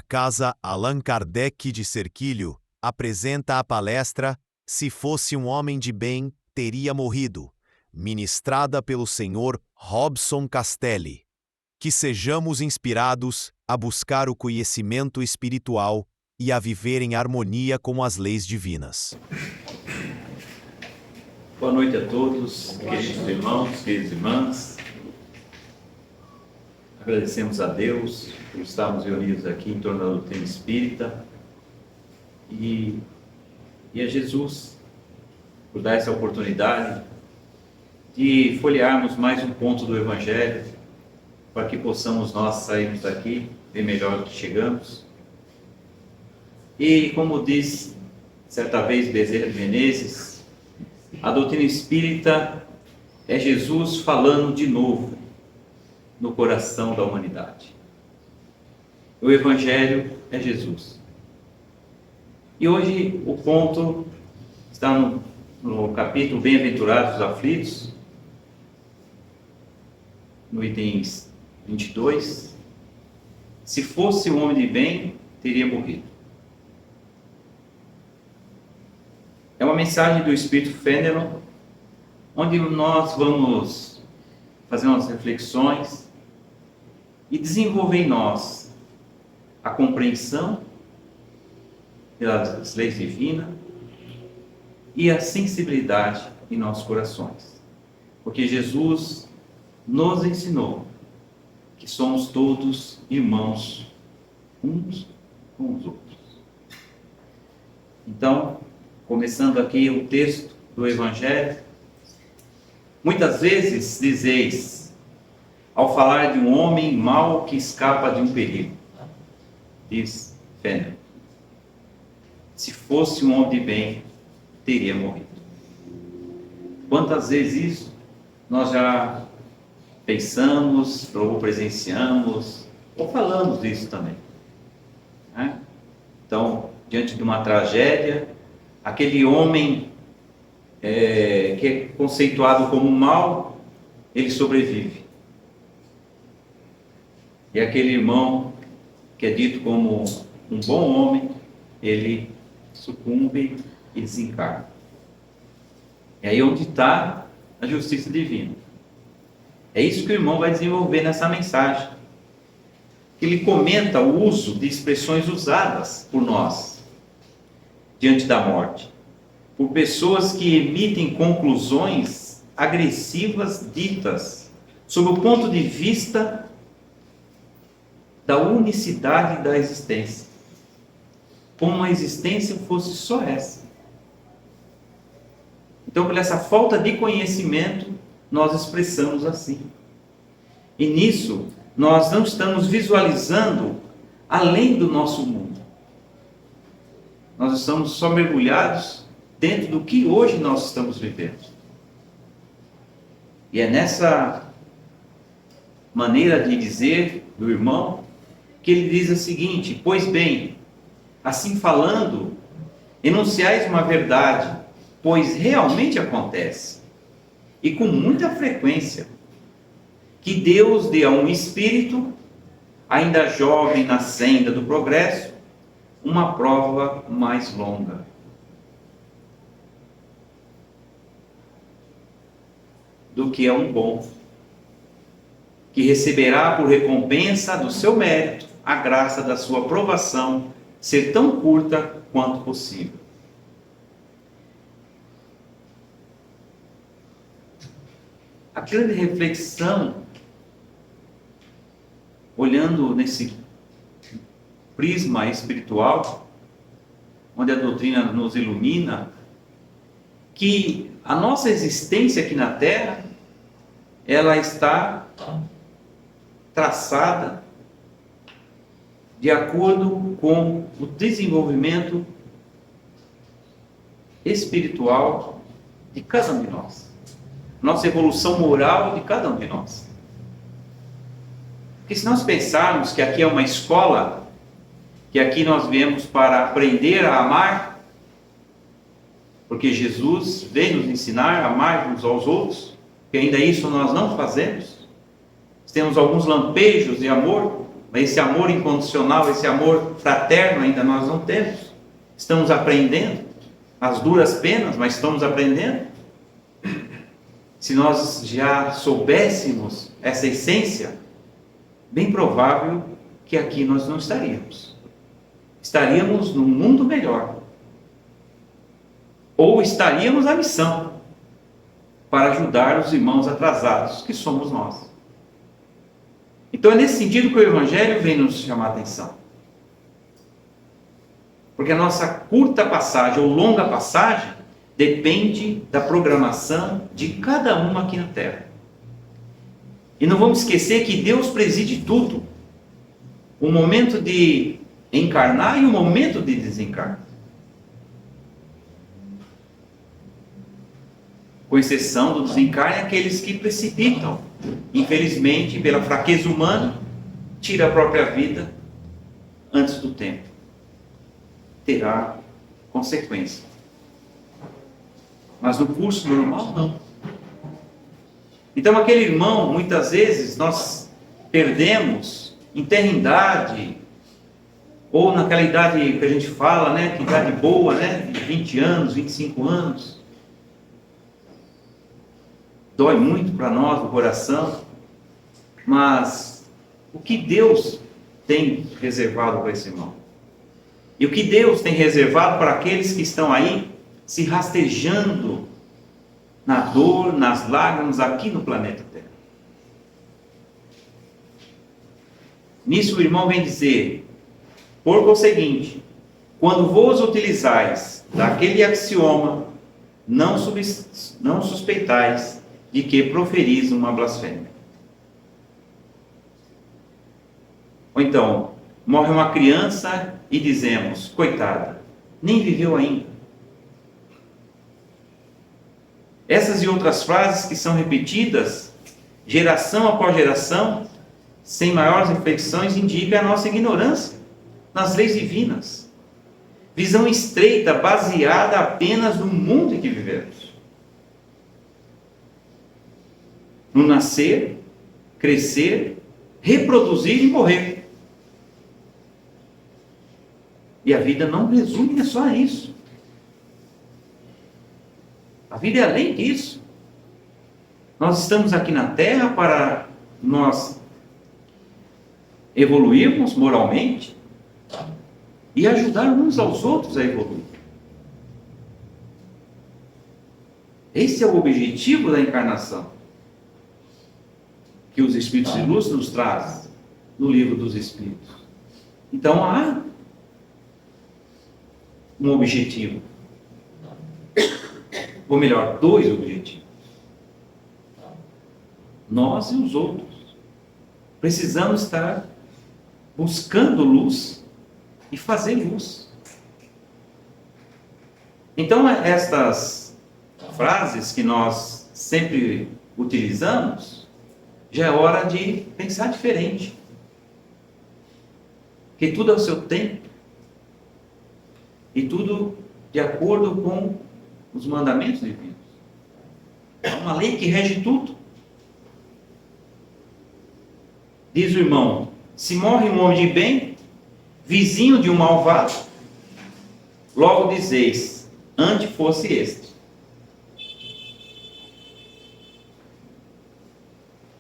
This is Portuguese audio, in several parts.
A Casa Allan Kardec de Cerquilho apresenta a palestra Se Fosse um Homem de Bem, Teria Morrido, ministrada pelo Sr. Robson Castelli. Que sejamos inspirados a buscar o conhecimento espiritual e a viver em harmonia com as leis divinas. Boa noite a todos, queridos irmãos, queridas irmãs. Agradecemos a Deus por estarmos reunidos aqui em torno da doutrina espírita e a Jesus por dar essa oportunidade de folhearmos mais um ponto do Evangelho para que possamos nós sairmos daqui bem melhor do que chegamos. E como diz certa vez Bezerra de Menezes, a doutrina espírita é Jesus falando de novo no coração da humanidade. O Evangelho é Jesus. E hoje o ponto está no capítulo Bem-aventurados os aflitos, no item 22. Se fosse um homem de bem, teria morrido. É uma mensagem do Espírito Fenelon, onde nós vamos fazer umas reflexões e desenvolver em nós a compreensão das leis divinas e a sensibilidade em nossos corações. Porque Jesus nos ensinou que somos todos irmãos uns com os outros. Então, começando aqui o texto do Evangelho, muitas vezes dizeis, ao falar de um homem mau que escapa de um perigo, diz Fenelon, se fosse um homem de bem, teria morrido. Quantas vezes isso nós já pensamos, ou presenciamos, ou falamos disso também, né? Então, diante de uma tragédia, aquele homem que é conceituado como mau, ele sobrevive. E aquele irmão que é dito como um bom homem, ele sucumbe e desencarna. E aí onde está a justiça divina. É isso que o irmão vai desenvolver nessa mensagem. Ele comenta o uso de expressões usadas por nós diante da morte, por pessoas que emitem conclusões agressivas ditas sob o ponto de vista da unicidade da existência, como a existência fosse só essa. Então, por essa falta de conhecimento, nós expressamos assim. E nisso, nós não estamos visualizando além do nosso mundo. Nós estamos só mergulhados dentro do que hoje nós estamos vivendo. E é nessa maneira de dizer do irmão que ele diz o seguinte: pois bem, assim falando, enunciais uma verdade, pois realmente acontece, e com muita frequência, que Deus dê a um espírito, ainda jovem na senda do progresso, uma prova mais longa. Do que é um bom, que receberá por recompensa do seu mérito a graça da sua provação ser tão curta quanto possível. A grande reflexão, olhando nesse prisma espiritual, onde a doutrina nos ilumina, que a nossa existência aqui na Terra, ela está traçada de acordo com o desenvolvimento espiritual de cada um de nós, nossa evolução moral de cada um de nós. Porque se nós pensarmos que aqui é uma escola, que aqui nós viemos para aprender a amar, porque Jesus veio nos ensinar a amar uns aos outros, que ainda isso nós não fazemos, temos alguns lampejos de amor, Mas esse amor incondicional, esse amor fraterno ainda nós não temos. Estamos aprendendo, as duras penas, mas estamos aprendendo. Se nós já soubéssemos essa essência, bem provável que aqui nós não estaríamos. Estaríamos num mundo melhor. Ou estaríamos à missão para ajudar os irmãos atrasados, que somos nós. Então é nesse sentido que o Evangelho vem nos chamar a atenção. Porque a nossa curta passagem ou longa passagem depende da programação de cada um aqui na Terra. E não vamos esquecer que Deus preside tudo. O momento de encarnar e o momento de desencarnar. Com exceção do desencarne, aqueles que precipitam. Infelizmente, pela fraqueza humana, tira a própria vida antes do tempo. Terá consequência. Mas no curso normal, não. Então, aquele irmão, muitas vezes, nós perdemos em tenridade, ou naquela idade que a gente fala, né, que idade boa, né, de 20 anos, 25 anos. Dói muito para nós o coração, mas o que Deus tem reservado para esse irmão? E o que Deus tem reservado para aqueles que estão aí se rastejando na dor, nas lágrimas aqui no planeta Terra? Nisso o irmão vem dizer: por conseguinte, quando vos utilizais daquele axioma, não suspeitais de que proferis uma blasfêmia. Ou então, morre uma criança e dizemos: coitada, nem viveu ainda. Essas e outras frases que são repetidas, geração após geração, sem maiores reflexões, indicam a nossa ignorância nas leis divinas. Visão estreita, baseada apenas no mundo em que vivemos. No nascer, crescer, reproduzir e morrer. E a vida não resume só a isso. A vida é além disso. Nós estamos aqui na Terra para nós evoluirmos moralmente e ajudar uns aos outros a evoluir. Esse é o objetivo da encarnação que os Espíritos de Luz nos trazem no Livro dos Espíritos. Então há um objetivo, ou melhor, dois objetivos. Nós e os outros precisamos estar buscando luz e fazer luz. Então estas frases que nós sempre utilizamos, já é hora de pensar diferente. Que tudo ao seu tempo e tudo de acordo com os mandamentos divinos. É uma lei que rege tudo. Diz o irmão: se morre um homem de bem, vizinho de um malvado, logo dizeis: ante fosse este.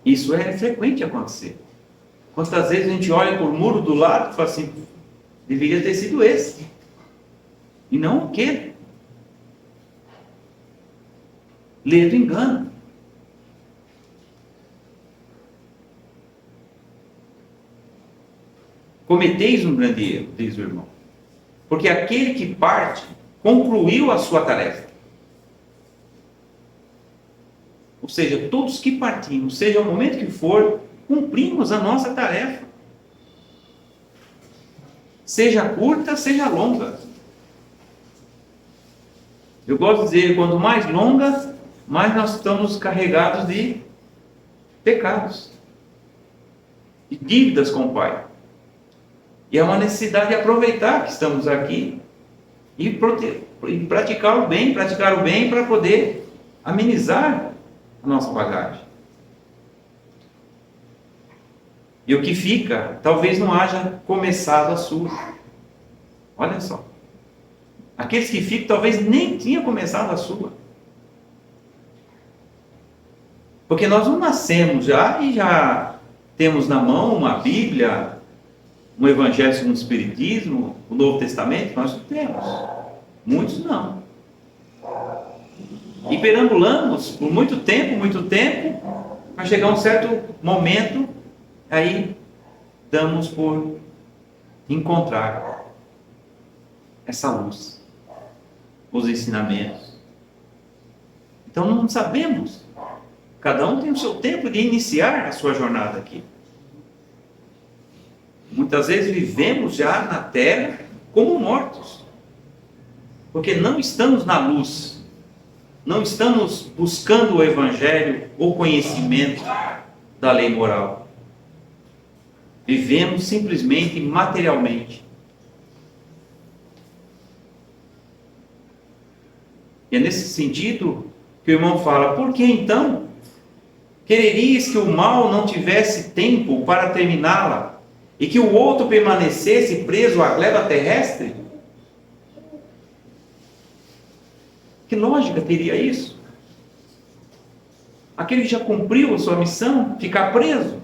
Isso é frequente acontecer. Quantas vezes a gente olha para o muro do lado e fala assim: deveria ter sido esse, e não aquele. Lê do engano. Cometeis um grande erro, diz o irmão, porque aquele que parte concluiu a sua tarefa. Ou seja, todos que partimos, seja o momento que for, cumprimos a nossa tarefa. Seja curta, seja longa. Eu gosto de dizer, quanto mais longa, mais nós estamos carregados de pecados, de dívidas com o Pai. E é uma necessidade de aproveitar que estamos aqui e praticar o bem para poder amenizar a nossa bagagem. E o que fica, talvez não haja começado a sua. Olha só. Aqueles que ficam, talvez nem tinha começado a sua. Porque nós não nascemos já e já temos na mão uma Bíblia, um Evangelho segundo o Espiritismo, o Novo Testamento. Nós não temos. Muitos não. E perambulamos por muito tempo, para chegar a um certo momento, aí damos por encontrar essa luz, os ensinamentos. Então não sabemos. Cada um tem o seu tempo de iniciar a sua jornada aqui. Muitas vezes vivemos já na terra como mortos, porque não estamos na luz. Não estamos buscando o Evangelho ou conhecimento da lei moral. Vivemos simplesmente materialmente. E é nesse sentido que o irmão fala: por que então quererias que o mal não tivesse tempo para terminá-la e que o outro permanecesse preso à gleba terrestre? Que lógica teria isso? Aquele que já cumpriu a sua missão, ficar preso.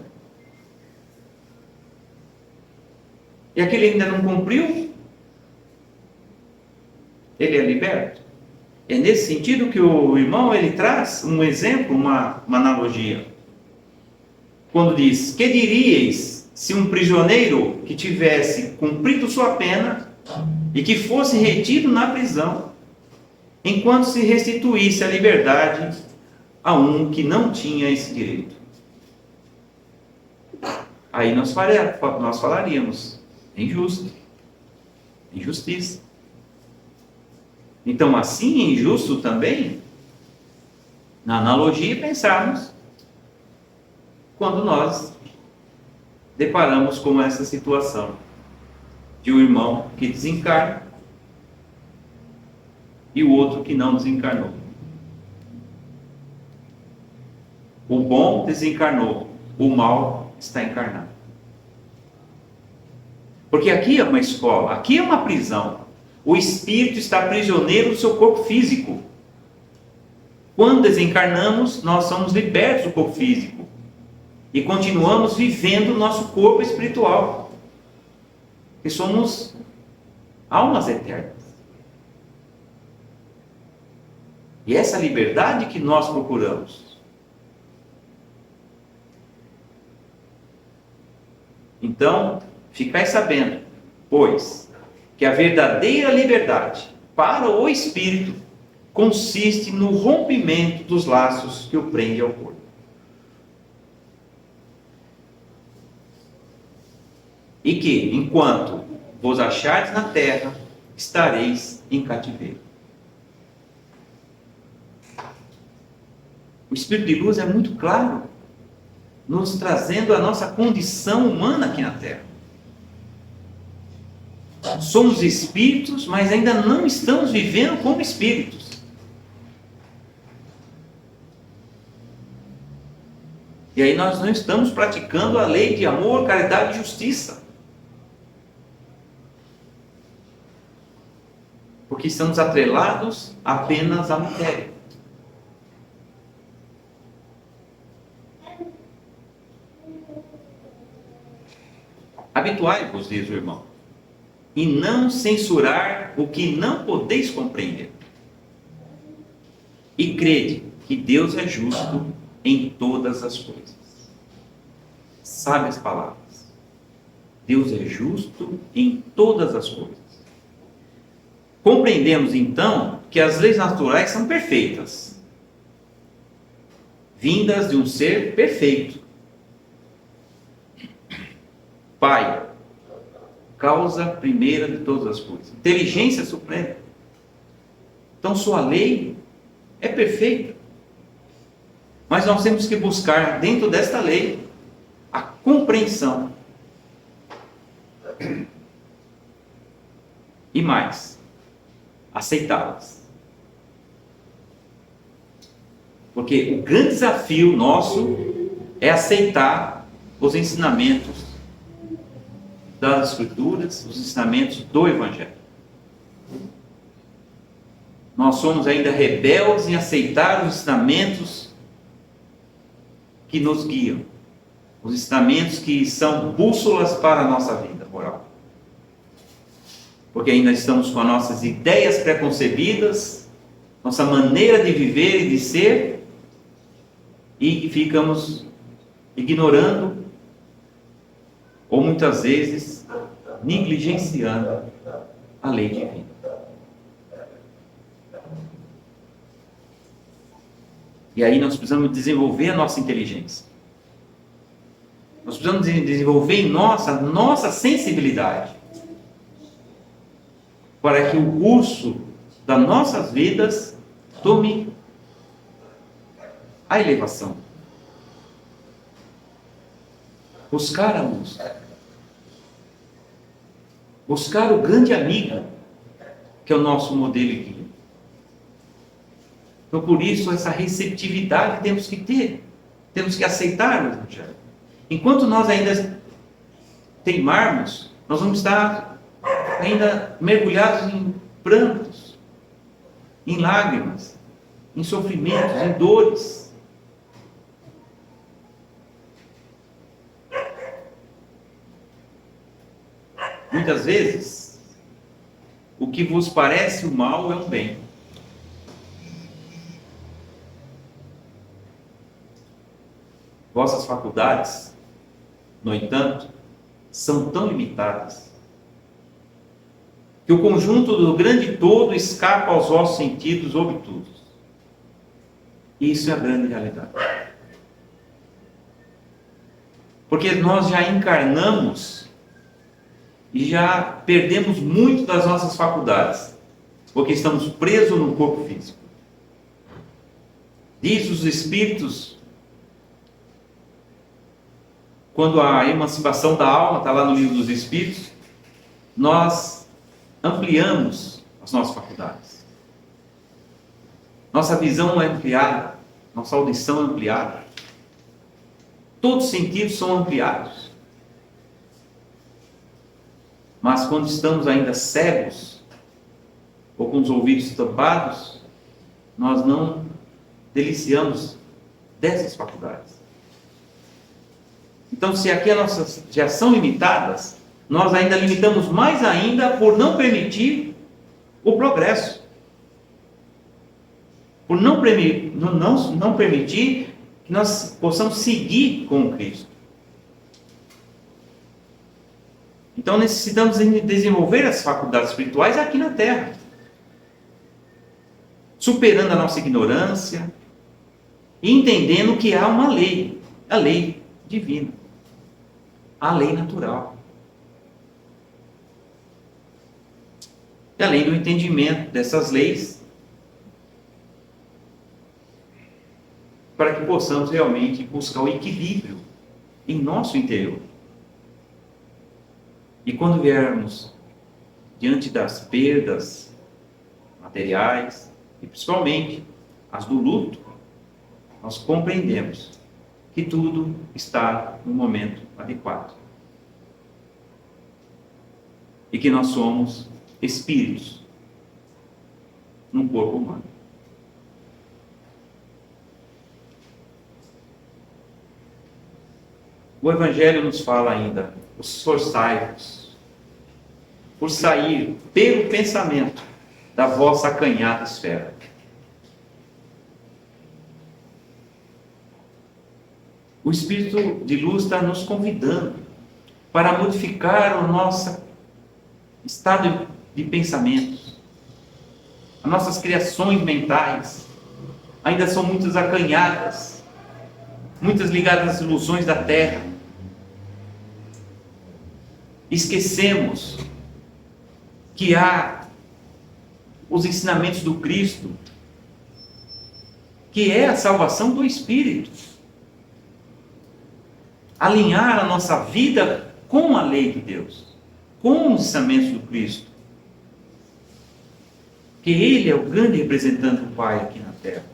E aquele que ainda não cumpriu, ele é liberto. É nesse sentido que o irmão ele traz um exemplo, uma analogia. Quando diz: que diríeis se um prisioneiro que tivesse cumprido sua pena e que fosse retido na prisão, enquanto se restituísse a liberdade a um que não tinha esse direito? Aí nós falaríamos: injusto, injustiça. Então, assim é injusto também, na analogia, pensarmos quando nós deparamos com essa situação de um irmão que desencarna e o outro que não desencarnou. O bom desencarnou, o mal está encarnado. Porque aqui é uma escola, aqui é uma prisão. O espírito está prisioneiro do seu corpo físico. Quando desencarnamos, nós somos libertos do corpo físico e continuamos vivendo o nosso corpo espiritual, que somos almas eternas. E essa liberdade que nós procuramos. Então, ficai sabendo, pois, que a verdadeira liberdade para o espírito consiste no rompimento dos laços que o prende ao corpo. E que, enquanto vos achardes na terra, estareis em cativeiro. O Espírito de Luz é muito claro, nos trazendo a nossa condição humana aqui na terra. Somos espíritos, mas ainda não estamos vivendo como espíritos. E aí nós não estamos praticando a lei de amor, caridade e justiça. Porque estamos atrelados apenas à matéria. Habituai-vos, diz o irmão, e não censurar o que não podeis compreender. E crede que Deus é justo em todas as coisas. Sabe as palavras. Deus é justo em todas as coisas. Compreendemos então que as leis naturais são perfeitas, vindas de um ser perfeito. Pai, causa primeira de todas as coisas, inteligência suprema. Então sua lei é perfeita, mas nós temos que buscar dentro desta lei a compreensão e mais, aceitá-las. Porque o grande desafio nosso é aceitar os ensinamentos das Escrituras, os ensinamentos do Evangelho. Nós somos ainda rebeldes em aceitar os ensinamentos que nos guiam, os ensinamentos que são bússolas para a nossa vida moral. Porque ainda estamos com as nossas ideias preconcebidas, nossa maneira de viver e de ser, e ficamos ignorando, ou muitas vezes negligenciando a lei divina. E aí nós precisamos desenvolver a nossa inteligência. Nós precisamos desenvolver em nós a nossa sensibilidade, para que o curso das nossas vidas tome a elevação. Buscar a luz. Buscar o grande amigo, que é o nosso modelo e guia. Então, por isso, essa receptividade temos que ter. Temos que aceitar o Evangelho. Enquanto nós ainda teimarmos, nós vamos estar ainda mergulhados em prantos, em lágrimas, em sofrimentos, em dores. Muitas vezes, o que vos parece o mal é um bem. Vossas faculdades, no entanto, são tão limitadas que o conjunto do grande todo escapa aos vossos sentidos obtusos. Isso é a grande realidade. Porque nós já encarnamos e já perdemos muito das nossas faculdades, porque estamos presos no corpo físico. Diz os Espíritos, quando a emancipação da alma, está lá no Livro dos Espíritos, nós ampliamos as nossas faculdades. Nossa visão é ampliada, nossa audição é ampliada. Todos os sentidos são ampliados. Mas quando estamos ainda cegos, ou com os ouvidos tampados, nós não deliciamos dessas faculdades. Então, se aqui as nossas já são limitadas, nós ainda limitamos mais ainda por não permitir o progresso. Por não permitir que nós possamos seguir com Cristo. Então necessitamos desenvolver as faculdades espirituais aqui na Terra, superando a nossa ignorância e entendendo que há uma lei, a lei divina, a lei natural. E além do entendimento dessas leis, para que possamos realmente buscar o equilíbrio em nosso interior. E quando viermos diante das perdas materiais, e principalmente as do luto, nós compreendemos que tudo está no momento adequado. E que nós somos espíritos num corpo humano. O Evangelho nos fala ainda: esforçai-vos por sair pelo pensamento da vossa acanhada esfera. O Espírito de Luz está nos convidando para modificar o nosso estado de pensamentos. As nossas criações mentais ainda são muitas acanhadas, muitas ligadas às ilusões da terra. Esquecemos que há os ensinamentos do Cristo, que é a salvação do Espírito. Alinhar a nossa vida com a lei de Deus, com os ensinamentos do Cristo. Que Ele é o grande representante do Pai aqui na Terra.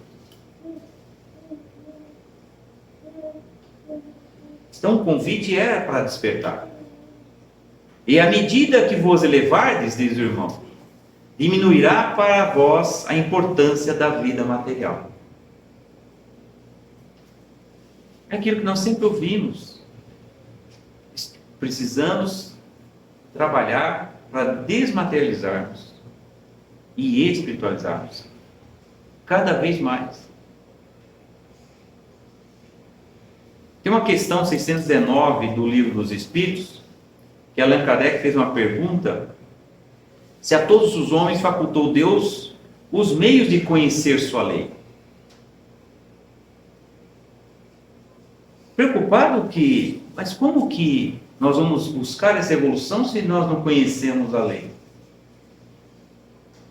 Então o convite era para despertar. E à medida que vos elevardes, diz o irmão, diminuirá para vós a importância da vida material. É aquilo que nós sempre ouvimos. Precisamos trabalhar para desmaterializarmos e espiritualizarmos cada vez mais. Tem uma questão 619 do Livro dos Espíritos, que Allan Kardec fez uma pergunta: se a todos os homens facultou Deus os meios de conhecer sua lei. Preocupado mas como que nós vamos buscar essa evolução se nós não conhecemos a lei?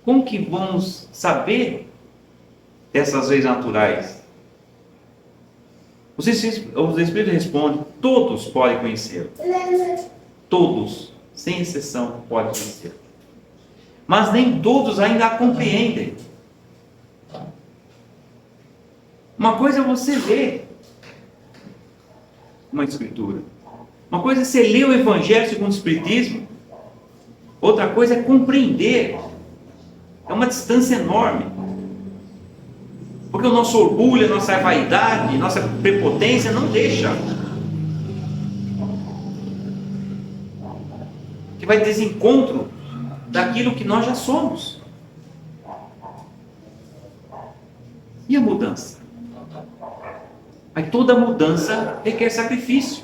Como que vamos saber dessas leis naturais? Os Espíritos respondem: todos podem conhecê-lo. Todos, sem exceção, podem conhecê-lo. Mas nem todos ainda a compreendem. Uma coisa é você ler uma escritura. Uma coisa é você ler o Evangelho segundo o Espiritismo. Outra coisa é compreender. É uma distância enorme. Porque o nosso orgulho, a nossa vaidade, a nossa prepotência não deixa. Que vai desencontro daquilo que nós já somos. E a mudança? Aí toda mudança requer sacrifício.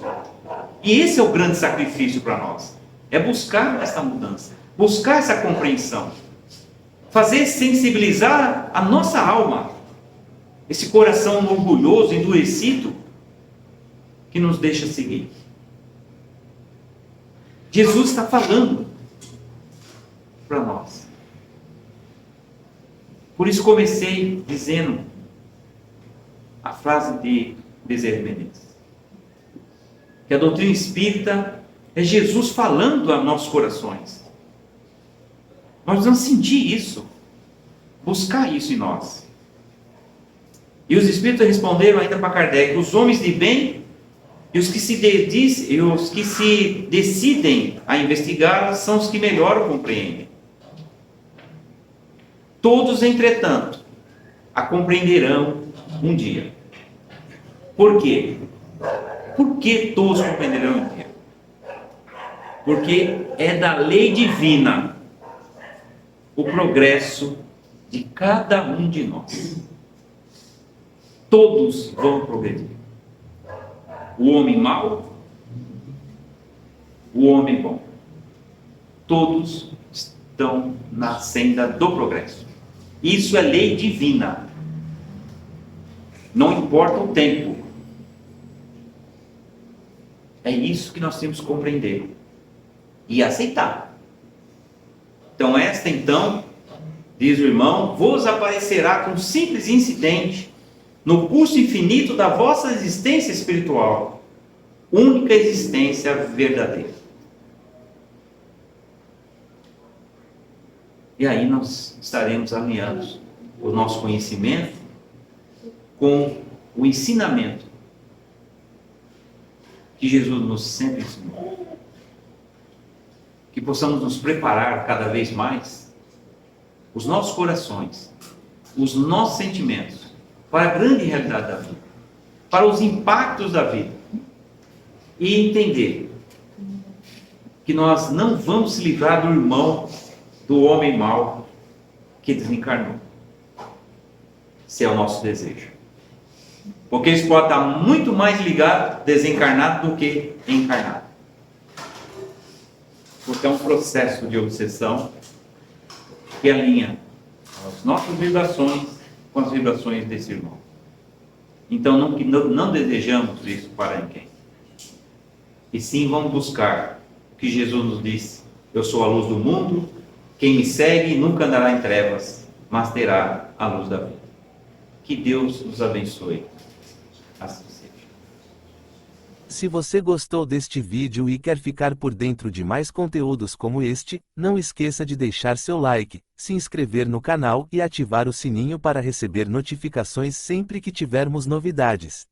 E esse é o grande sacrifício para nós. É buscar essa mudança. Buscar essa compreensão. Fazer sensibilizar a nossa alma. Esse coração orgulhoso, endurecido, que nos deixa seguir. Jesus está falando para nós. Por isso comecei dizendo a frase de Bezerra de Menezes, que a doutrina espírita é Jesus falando aos nossos corações. Nós precisamos sentir isso, buscar isso em nós. E os espíritos responderam ainda para Kardec: os homens de bem e os que se decidem a investigar são os que melhor o compreendem. Todos, entretanto, a compreenderão um dia. Por quê? Por que todos compreenderão um dia? Porque é da lei divina o progresso de cada um de nós. Todos vão progredir. O homem mau, o homem bom. Todos estão na senda do progresso. Isso é lei divina. Não importa o tempo. É isso que nós temos que compreender e aceitar. Então, diz o irmão, vos aparecerá com simples incidente no curso infinito da vossa existência espiritual, única existência verdadeira. E aí nós estaremos alinhando o nosso conhecimento com o ensinamento que Jesus nos sempre ensinou. Que possamos nos preparar cada vez mais, os nossos corações, os nossos sentimentos, para a grande realidade da vida, para os impactos da vida, e entender que nós não vamos se livrar do irmão, do homem mau que desencarnou, se é o nosso desejo. Porque eles podem estar muito mais ligados, desencarnado, do que encarnado. Porque é um processo de obsessão que alinha as nossas vibrações com as vibrações desse irmão. Então não desejamos isso para ninguém. E sim vamos buscar o que Jesus nos disse: eu sou a luz do mundo, quem me segue nunca andará em trevas, mas terá a luz da vida. Que Deus nos abençoe. Assim seja. Se você gostou deste vídeo e quer ficar por dentro de mais conteúdos como este, não esqueça de deixar seu like, se inscrever no canal e ativar o sininho para receber notificações sempre que tivermos novidades.